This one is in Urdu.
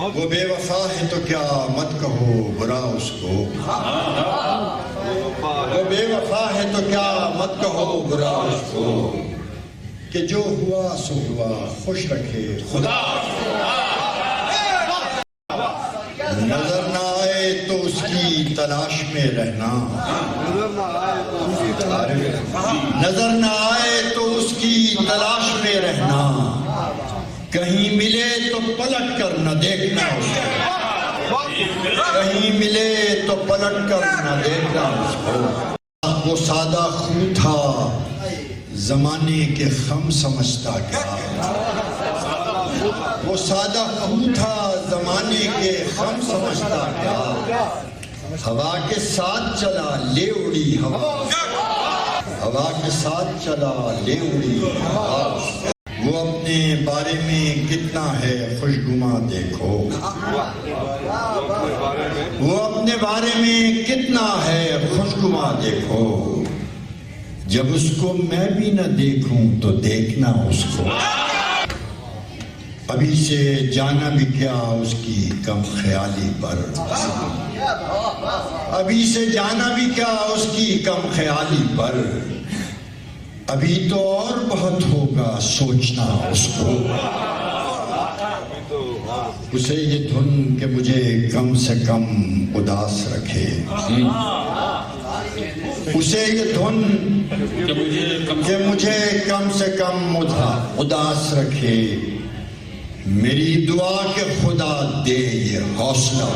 وہ بے وفا ہے تو کیا مت کہو برا اس کو، وہ بے وفا ہے تو کیا مت کہو برا اس کو، کہ جو ہوا سو ہوا خوش رکھے خدا، نظر نہ آئے تو اس کی تلاش میں رہنا، نظر نہ آئے تو اس کی تلاش میں رہنا، کہیں ملے تو پلٹ کر نہ دیکھنا اس کو، کہیں ملے تو پلٹ کر نہ دیکھنا اس کو، وہ سادہ خو تھا زمانے کے غم سمجھتا کیا، وہ سادہ خو تھا زمانے کے غم سمجھتا کیا، ہوا کے ساتھ چلا لے اڑی ہوا، ہوا کے ساتھ چلا لے اڑی ہوا، وہ اپنے بارے میں کتنا ہے خوشگواں دیکھو، وہ اپنے بارے میں کتنا ہے خوشگواں دیکھو، جب اس کو میں بھی نہ دیکھوں تو دیکھنا اس کو، ابھی سے جانا بھی کیا اس کی کم خیالی پر، ابھی سے جانا بھی کیا اس کی کم خیالی پر، ابھی تو اور بہت ہوگا سوچنا اس کو، اسے یہ دھن کہ مجھے کم سے کم اداس رکھے، اسے یہ دھن کہ مجھے کم سے کم اداس رکھے، میری دعا کہ خدا دے یہ حوصلہ